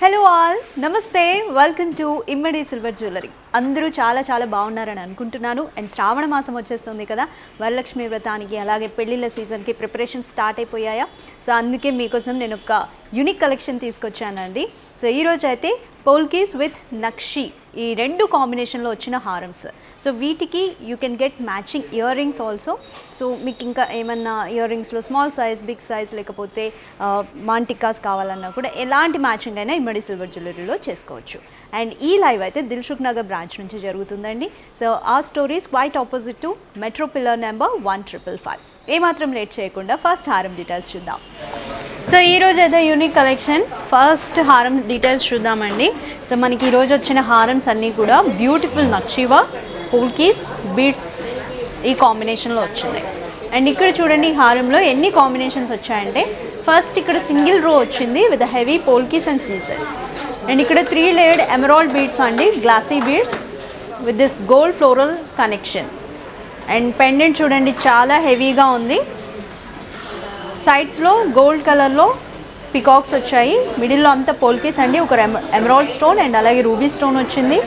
Hello all, నమస్తే. Welcome to Immadi silver jewellery. అందరూ చాలా బాగున్నారని అనుకుంటున్నాను. అండ్ శ్రావణ మాసం వచ్చేస్తుంది కదా, వరలక్ష్మి వ్రతానికి అలాగే పెళ్ళిళ్ళ సీజన్కి ప్రిపరేషన్ స్టార్ట్ అయిపోయాయా? సో అందుకే మీకోసం నేను ఒక యూనిక్ కలెక్షన్ తీసుకొచ్చానండి. సో ఈరోజు అయితే పోల్కీస్ విత్ నక్షి, ఈ రెండు కాంబినేషన్లో వచ్చిన హారమ్స్. సో వీటికి you can get matching ear rings also. So మీకు ఇంకా ఏమన్నా ఇయర్ రింగ్స్లో స్మాల్ సైజ్, బిగ్ సైజ్, లేకపోతే మాంటికాస్ కావాలన్నా కూడా ఎలాంటి మ్యాచింగ్ అయినా ఇమ్మడి సిల్వర్ జ్యువెలరీలో చేసుకోవచ్చు. అండ్ ఈ లైవ్ అయితే దిల్సుఖ్ నగర్ బ్రాంచ్ నుంచి జరుగుతుందండి. సో ఆ stories quite opposite to metro pillar number 1555. ఏమాత్రం లేట్ చేయకుండా ఫస్ట్ హారం డీటెయిల్స్ చూద్దాం. సో ఈరోజు అయితే యూనిక్ కలెక్షన్, ఫస్ట్ హారం డీటెయిల్స్ చూద్దామండి. సో మనకి ఈరోజు వచ్చిన హారమ్స్ అన్నీ కూడా బ్యూటిఫుల్ నక్షివా, పోల్కీస్, బీడ్స్ ఈ కాంబినేషన్లో వచ్చింది. అండ్ ఇక్కడ చూడండి ఈ హారంలో ఎన్ని కాంబినేషన్స్ వచ్చాయంటే, ఫస్ట్ ఇక్కడ సింగిల్ రో వచ్చింది విత్ హెవీ పోల్కీస్ అండ్ సీజర్స్. అండ్ ఇక్కడ 3 లేయర్డ్ ఎమరాల్డ్ బీడ్స్ అండి, glassy beads with this gold floral connection. And pendant చూడండి చాలా హెవీగా ఉంది. సైడ్స్లో గోల్డ్ కలర్లో పికాక్స్ వచ్చాయి. మిడిల్లో అంతా పోల్కీస్ అండి, ఒక ఎమరాల్డ్ స్టోన్ అండ్ అలాగే రూబీ స్టోన్ వచ్చింది.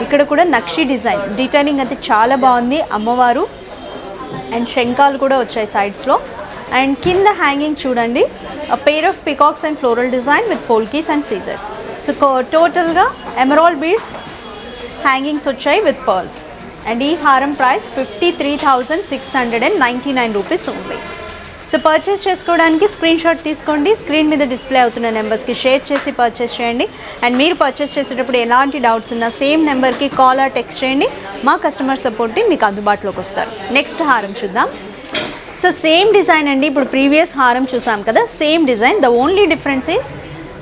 ఇక్కడ కూడా నక్షి డిజైన్ డీటెయిలింగ్ అయితే చాలా బాగుంది. అమ్మవారు అండ్ శంఖాలు కూడా వచ్చాయి సైడ్స్లో. అండ్ కింద హ్యాంగింగ్ చూడండి, pair of peacocks and floral design with polkis and సీజర్స్. సో టోటల్గా ఎమరాల్డ్ బీడ్స్ హ్యాంగింగ్స్ వచ్చాయి విత్ పర్ల్స్. అండ్ ఈ హారం ప్రైస్ 53,699 రూపీస్ ఉంది. సో పర్చేస్ చేసుకోవడానికి స్క్రీన్ షాట్ తీసుకోండి, స్క్రీన్ మీద డిస్ప్లే అవుతున్న నెంబర్స్కి షేర్ చేసి పర్చేస్ చేయండి. అండ్ మీరు పర్చేస్ చేసేటప్పుడు ఎలాంటి డౌట్స్ ఉన్నా సేమ్ నెంబర్కి కాల్ ఆర్ టెక్స్ట్ చేయండి, మా కస్టమర్ సపోర్ట్ టీం మీకు అందుబాటులోకి వస్తారు. నెక్స్ట్ హారం చూద్దాం. సో సేమ్ డిజైన్ అండి, ఇప్పుడు ప్రీవియస్ హారం చూసాం కదా, same design. The only difference is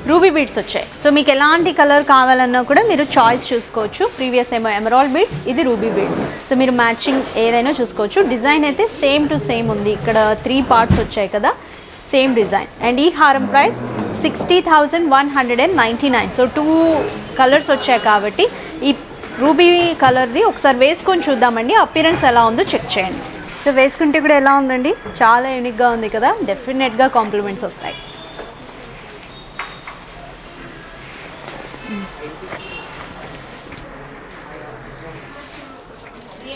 ruby beads వచ్చాయి. సో మీకు ఎలాంటి కలర్ కావాలన్నా కూడా మీరు చాయిస్ చూసుకోవచ్చు. ప్రీవియస్ ఏమో ఎమరాల్డ్ బీడ్స్, ఇది రూబీ బీడ్స్. సో మీరు మ్యాచింగ్ ఏదైనా చూసుకోవచ్చు. డిజైన్ అయితే సేమ్ టు సేమ్ ఉంది. ఇక్కడ 3 పార్ట్స్ వచ్చాయి కదా, సేమ్ డిజైన్. అండ్ ఈ హారం ప్రైస్ 60,199. సో 2 కలర్స్ వచ్చాయి కాబట్టి ఈ రూబీ కలర్ది ఒకసారి వేసుకొని చూద్దామండి, అపిరెన్స్ ఎలా ఉందో చెక్ చేయండి. సో వేసుకుంటే కూడా ఎలా ఉందండి, చాలా యూనిక్గా ఉంది కదా, డెఫినెట్గా కాంప్లిమెంట్స్ వస్తాయి.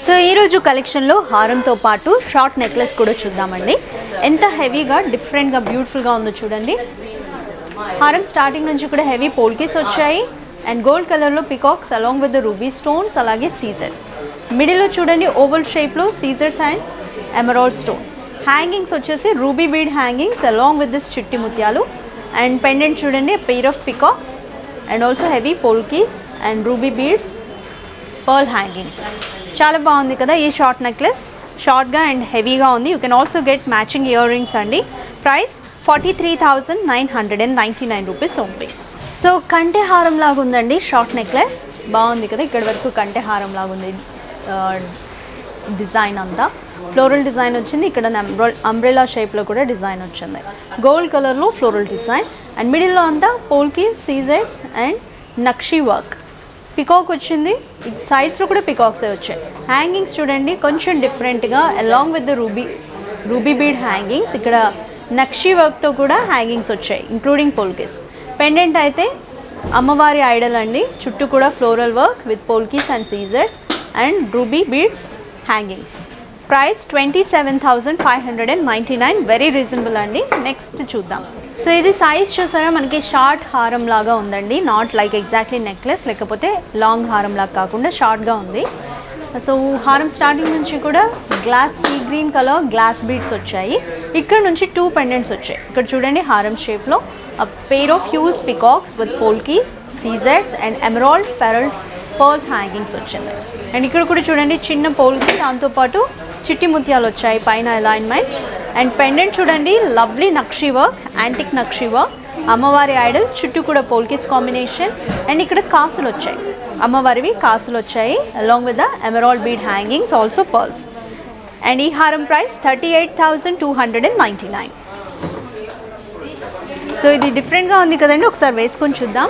సో ఈరోజు కలెక్షన్లో హారంతో పాటు షార్ట్ నెక్లెస్ కూడా చూద్దామండి. ఎంత హెవీగా డిఫరెంట్గా బ్యూటిఫుల్గా ఉందో చూడండి. హారం స్టార్టింగ్ నుంచి కూడా హెవీ పోల్కీస్ వచ్చాయి అండ్ గోల్డ్ కలర్లో peacocks along with the ruby stones, అలాగే సీజర్స్. మిడిల్లో చూడండి ఓవల్ షేప్లో సీజర్స్ అండ్ ఎమరాల్డ్ స్టోన్. హ్యాంగింగ్స్ వచ్చేసి ruby bead hangings along with this చిట్టి ముత్యాలు. అండ్ పెండెంట్ చూడండి, pair of peacocks and also heavy polkis and ruby beads, pearl hangings. చాలా బాగుంది కదా ఈ షార్ట్ నెక్లెస్, షార్ట్గా అండ్ హెవీగా ఉంది. You can also get matching ear rings అండి. ప్రైస్ 43,999 రూపీస్ ఉంది. సో కంటె హారం లాగా ఉందండి షార్ట్ నెక్లెస్, బాగుంది కదా. ఇక్కడ వరకు కంటె హారం లాగా ఉంది. డిజైన్ అంతా ఫ్లోరల్ డిజైన్ వచ్చింది. ఇక్కడ అంబ్రెలా షేప్లో కూడా డిజైన్ వచ్చింది. గోల్డ్ కలర్లో ఫ్లోరల్ డిజైన్ అండ్ మిడిల్లో అంతా పోల్కీ, సీజర్స్ అండ్ నక్షి వర్క్. పికాక్ వచ్చింది, సైడ్స్లో కూడా పికాక్సే వచ్చాయి. హ్యాంగింగ్స్ చూడండి కొంచెం డిఫరెంట్గా along with the ruby bead hangings. ఇక్కడ నక్షి వర్క్తో కూడా హ్యాంగింగ్స్ వచ్చాయి ఇంక్లూడింగ్ పోల్కీస్. పెండెంట్ అయితే అమ్మవారి ఐడల్ అండి, చుట్టూ కూడా floral work with polkis and సీజర్స్ and ruby bead hangings. Price 27,599, very reasonable అండి. నెక్స్ట్ చూద్దాం. సో ఇది సైజ్ చూసారా, మనకి షార్ట్ హారం లాగా ఉందండి, నాట్ లైక్ ఎగ్జాక్ట్లీ నెక్లెస్, లేకపోతే లాంగ్ హారం లాగా కాకుండా షార్ట్గా ఉంది. సో హారం స్టార్టింగ్ నుంచి కూడా glass sea green colour glass beads వచ్చాయి. ఇక్కడ నుంచి 2 పెండెంట్స్ వచ్చాయి. ఇక్కడ చూడండి హారం షేప్లో pair of huge peacocks with polkis, సీజర్స్ అండ్ ఎమరాల్డ్ పర్ల్స్ హ్యాంగింగ్స్ వచ్చింది. అండ్ ఇక్కడ కూడా చూడండి చిన్న పోల్కి, దాంతోపాటు చిట్టి ముత్యాలు వచ్చాయి పైన అలైన్మెంట్. అండ్ పెండెంట్ చూడండి లవ్లీ నక్షి వర్క్, యాంటిక్ నక్షి వర్క్, అమ్మవారి ఐడల్, చుట్టూ కూడా పోల్కీస్ కాంబినేషన్. అండ్ ఇక్కడ కాసులు వచ్చాయి, అమ్మవారివి కాసులు వచ్చాయి along with the emerald bead hangings, also pearls. And ఈ హారం ప్రైస్ 38,299. సో ఇది డిఫరెంట్గా ఉంది కదండి, ఒకసారి వేసుకొని చూద్దాం.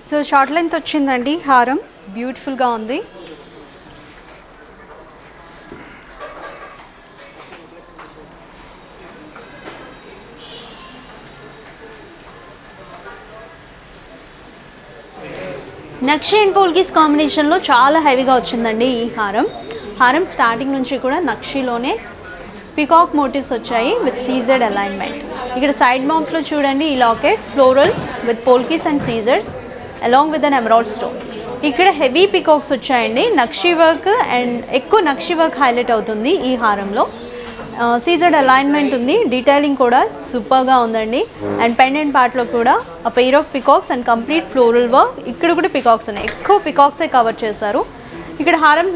సో షార్ట్ లెంత్ వచ్చిందండి హారం, బ్యూటిఫుల్గా ఉంది. నక్షి అండ్ పోల్కీస్ కాంబినేషన్లో చాలా హెవీగా వచ్చిందండి ఈ హారం స్టార్టింగ్ నుంచి కూడా నక్షిలోనే పికాక్ మోటివ్స్ వచ్చాయి విత్ సీజర్డ్ అలైన్మెంట్. ఇక్కడ సైడ్ మౌంట్స్లో చూడండి ఈ locket florals with polkis and సీజర్స్ along with an emerald stone. ఇక్కడ హెవీ పికాక్స్ వచ్చాయండి, నక్షి వర్క్ అండ్ ఎక్కువ నక్షి వర్క్ హైలైట్ అవుతుంది ఈ హారంలో. సీజర్డ్ అలైన్మెంట్ ఉంది, డీటెయిలింగ్ కూడా సూపర్గా ఉందండి. అండ్ పెండెంట్ పార్ట్లో కూడా ఆ pair of peacocks and complete floral work. ఇక్కడ కూడా పికాక్స్ ఉన్నాయి, ఎక్కువ పికాక్సే కవర్ చేశారు. ఇక్కడ హారం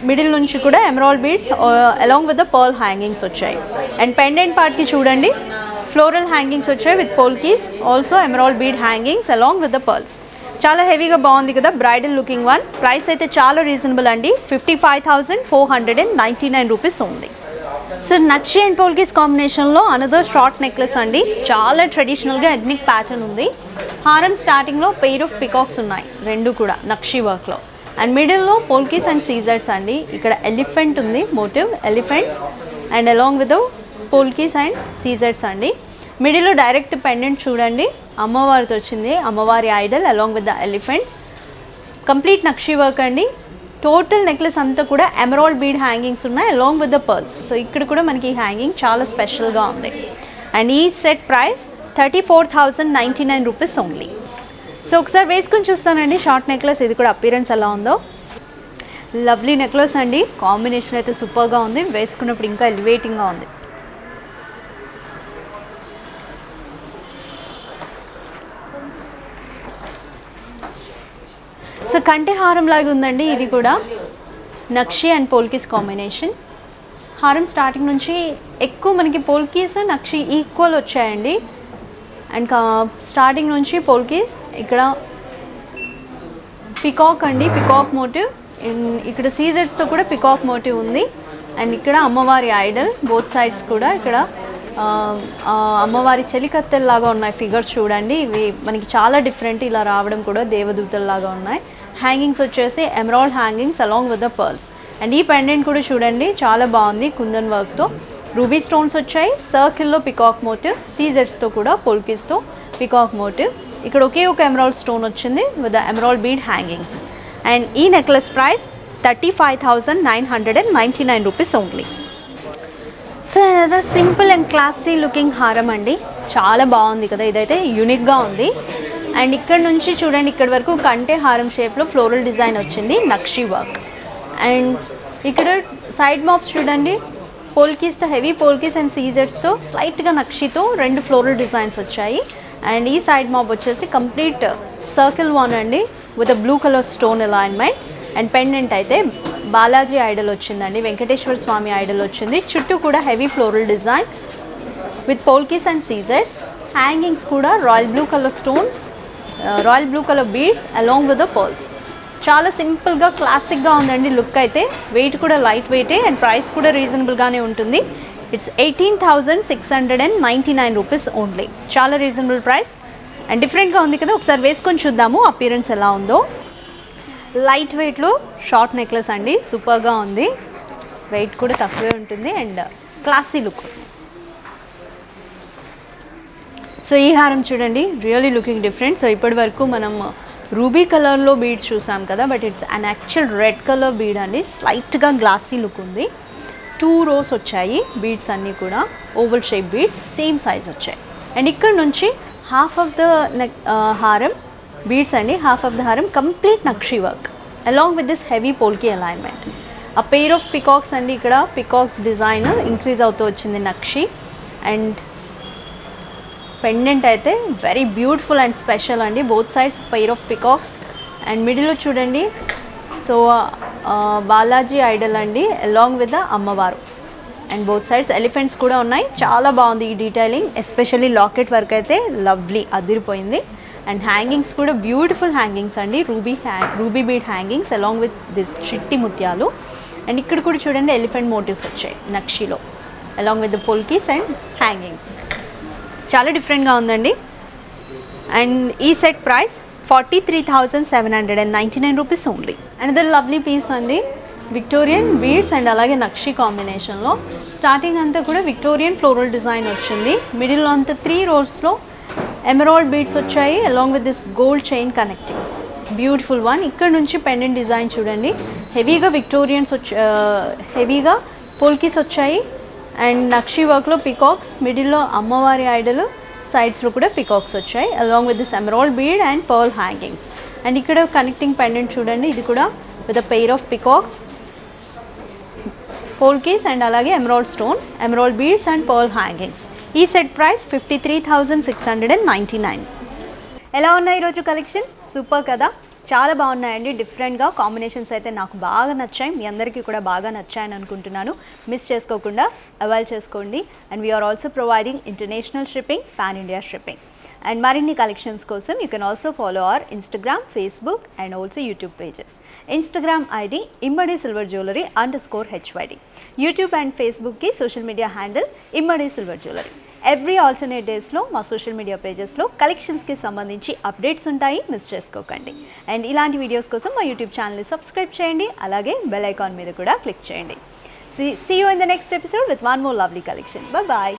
మిడిల్ నుంచి కూడా emerald beads along with the pearl hangings వచ్చాయి. అండ్ పెండెంట్ పార్ట్కి చూడండి ఫ్లోరల్ హ్యాంగింగ్స్ వచ్చాయి with polkis, also emerald bead hangings along with the pearls. చాలా హెవీగా బాగుంది కదా, బ్రైడల్ లుకింగ్ వన్. ప్రైస్ అయితే చాలా రీజనబుల్ అండి, 55,499 రూపీస్ ఉంది. సో నక్షి అండ్ పోల్కీస్ కాంబినేషన్లో అనదర్ షార్ట్ నెక్లెస్ అండి, చాలా ట్రెడిషనల్గా ఎథ్నిక్ ప్యాటర్న్ ఉంది. హారం స్టార్టింగ్లో పెయిర్ ఆఫ్ పికాక్స్ ఉన్నాయి, రెండు కూడా నక్షి వర్క్లో. అండ్ మిడిల్లో పోల్కీస్ అండ్ సీజర్స్ అండి. ఇక్కడ ఎలిఫెంట్ ఉంది motif, elephants and along with polkis and సీజర్స్ అండి. మిడిల్లో డైరెక్ట్ పెండెంట్ చూడండి, అమ్మవారితో వచ్చింది, అమ్మవారి idol along with the elephants. Complete nakshi work అండి. టోటల్ నెక్లెస్ అంతా కూడా ఎమరాల్డ్ బీడ్ హ్యాంగింగ్స్ ఉన్నాయి along with the pearls. So ఇక్కడ కూడా మనకి హ్యాంగింగ్ చాలా స్పెషల్గా ఉంది. అండ్ ఈ set price 34,099 rupees only. So ఒకసారి వేసుకొని చూస్తానండి షార్ట్ నెక్లెస్, ఇది కూడా అపీరెన్స్ ఎలా ఉందో. లవ్లీ నెక్లెస్ అండి, కాంబినేషన్ అయితే సూపర్గా ఉంది, వేసుకున్నప్పుడు ఇంకా ఎలివేటింగ్గా ఉంది. సో కంటి హారం లాగా ఉందండి ఇది కూడా, నక్షి అండ్ పోల్కీస్ కాంబినేషన్. హారం స్టార్టింగ్ నుంచి ఎక్కువ మనకి పోల్కీస్ నక్షి ఈక్వల్ వచ్చాయండి. అండ్ స్టార్టింగ్ నుంచి పోల్కీస్, ఇక్కడ పికాక్ అండి, పికాక్ మోటివ్. ఇక్కడ సీజర్స్తో కూడా పికాక్ మోటివ్ ఉంది. అండ్ ఇక్కడ అమ్మవారి ఐడల్, బోత్ సైడ్స్ కూడా ఇక్కడ అమ్మవారి చెలికత్తెల్లాగా ఉన్నాయి ఫిగర్స్ చూడండి. ఇవి మనకి చాలా డిఫరెంట్, ఇలా రావడం కూడా దేవదూతల్లాగా ఉన్నాయి. హ్యాంగింగ్స్ వచ్చేసి emerald hangings along with the pearls. And ఈ పెండెంట్ కూడా చూడండి చాలా బాగుంది, కుందన్ వర్క్తో. రూబీ స్టోన్స్ వచ్చాయి, సర్కిల్లో పికాక్ మోటివ్, సీజర్స్తో కూడా పోల్కీస్తో పికాక్ మోటివ్. ఇక్కడ ఒకే ఒక ఎమరాల్డ్ స్టోన్ వచ్చింది with the emerald bead hangings. And ఈ necklace price 35,999 rupees only. So other simple and classy looking హారం అండి, చాలా బాగుంది కదా, ఇదైతే యూనిక్గా ఉంది. అండ్ ఇక్కడ నుంచి చూడండి ఇక్కడ వరకు కంటే హారం షేప్లో ఫ్లోరల్ డిజైన్ వచ్చింది, నక్షి వర్క్. అండ్ ఇక్కడ సైడ్ మాప్స్ చూడండి, పోల్కీస్తో హెవీ పోల్కీస్ అండ్ సీజర్స్తో స్లైట్గా నక్షితో రెండు ఫ్లోరల్ డిజైన్స్ వచ్చాయి. అండ్ ఈ సైడ్ మాప్ వచ్చేసి కంప్లీట్ సర్కిల్ వన్ అండి with blue colour stone alignment. And pendant అయితే బాలాజీ ఐడల్ వచ్చిందండి, వెంకటేశ్వర స్వామి ఐడల్ వచ్చింది. చుట్టూ కూడా heavy floral design with polkis and సీజర్స్. హ్యాంగింగ్స్ కూడా royal blue colour stones, royal blue colour beads along with the pearls. చాలా సింపుల్గా క్లాసిక్గా ఉందండి లుక్ అయితే. వెయిట్ కూడా లైట్ వెయిటే అండ్ ప్రైస్ కూడా రీజనబుల్గానే ఉంటుంది. ఇట్స్ 18,699 రూపీస్ ఓన్లీ, చాలా రీజనబుల్ ప్రైస్ అండ్ డిఫరెంట్గా ఉంది కదా. ఒకసారి వేసుకొని చూద్దాము అపీరెన్స్ ఎలా ఉందో. లైట్ వెయిట్లో షార్ట్ నెక్లెస్ అండి, సూపర్గా ఉంది, వెయిట్ కూడా తక్కువే ఉంటుంది అండ్ క్లాసీ లుక్. సో ఈ హారం చూడండి, రియలీ లుకింగ్ డిఫరెంట్. సో ఇప్పటి వరకు మనం రూబీ కలర్లో బీడ్స్ చూసాం కదా, but it's an actual red colour bead అండి, స్లైట్గా గ్లాసీ లుక్ ఉంది. 2 rows వచ్చాయి బీడ్స్ అన్నీ కూడా, oval shape beads, same size వచ్చాయి. అండ్ ఇక్కడ నుంచి హాఫ్ ఆఫ్ ద హారం బీడ్స్ అండి, హాఫ్ ఆఫ్ ద హారం complete nakshi work along with this heavy polki alignment. ఆ పెయిర్ ఆఫ్ పికాక్స్ అండి, ఇక్కడ పికాక్స్ డిజైన్ ఇంక్రీజ్ అవుతూ వచ్చింది నక్షి. అండ్ పెండెంట్ అయితే వెరీ బ్యూటిఫుల్ అండ్ స్పెషల్ అండి, both sides pair of peacocks. And మిడిల్లో చూడండి, సో బాలాజీ ఐడల్ అండి అలాంగ్ విత్ ద అమ్మవారు. అండ్ బోత్ సైడ్స్ ఎలిఫెంట్స్ కూడా ఉన్నాయి, చాలా బాగుంది ఈ డీటెయిలింగ్. ఎస్పెషల్లీ లాకెట్ వర్క్ అయితే లవ్లీ, అదిరిపోయింది. అండ్ హ్యాంగింగ్స్ కూడా బ్యూటిఫుల్ హ్యాంగింగ్స్ అండి, ruby bead hangings along with this చిట్టి ముత్యాలు. అండ్ ఇక్కడ కూడా చూడండి ఎలిఫెంట్ మోటివ్స్ వచ్చాయి నక్షిలో along with the polkis and hangings. చాలా డిఫరెంట్గా ఉందండి. అండ్ ఈ set price 43,799 rupees only. Another lovely piece అండి, విక్టోరియన్ బీడ్స్ అండ్ అలాగే నక్షి కాంబినేషన్లో. స్టార్టింగ్ అంతా కూడా విక్టోరియన్ ఫ్లోరల్ డిజైన్ వచ్చింది, మిడిల్లో అంతా 3 rows ఎమరాల్డ్ బీడ్స్ వచ్చాయి along with this gold chain connecting. Beautiful one. ఇక్కడ నుంచి పెండెంట్ డిజైన్ చూడండి, హెవీగా విక్టోరియన్స్ హెవీగా పోల్కీస్ వచ్చాయి అండ్ నక్షి వర్క్లో పికాక్స్, మిడిల్లో అమ్మవారి ఐడల్, సైడ్స్లో కూడా పికాక్స్ వచ్చాయి along with this emerald bead and pearl hangings. And ఇక్కడ కనెక్టింగ్ పెండెంట్ చూడండి, ఇది కూడా with a pair of peacocks, polkis and అలాగే emerald stone, emerald beads and pearl hangings. ఈ సెట్ ప్రైస్ 53,699. ఎలా ఉన్నాయి ఈరోజు కలెక్షన్? సూపర్ కదా, చాలా బాగున్నాయండి. డిఫరెంట్గా కాంబినేషన్స్ అయితే నాకు బాగా నచ్చాయి, మీ అందరికీ కూడా బాగా నచ్చాయని అనుకుంటున్నాను. మిస్ చేసుకోకుండా అవైల్ చేసుకోండి. And we are also providing international shipping, pan India shipping. And మరిన్ని కలెక్షన్స్ కోసం you can also follow our Instagram, Facebook and also YouTube pages. Instagram ID Immadi silver jewellery _HYD. YouTube and ఫేస్బుక్కి social media handle Immadi silver jewellery. Every alternate డేస్లో మా social media పేజెస్లో కలెక్షన్స్కి సంబంధించి updates ఉంటాయి, miss చేసుకోకండి. And ఇలాంటి videos కోసం మా YouTube ఛానల్ని సబ్స్క్రైబ్ చేయండి, అలాగే బెల్ ఐకాన్ మీద కూడా క్లిక్ చేయండి. See you in the next episode with one more lovely collection. Bye bye.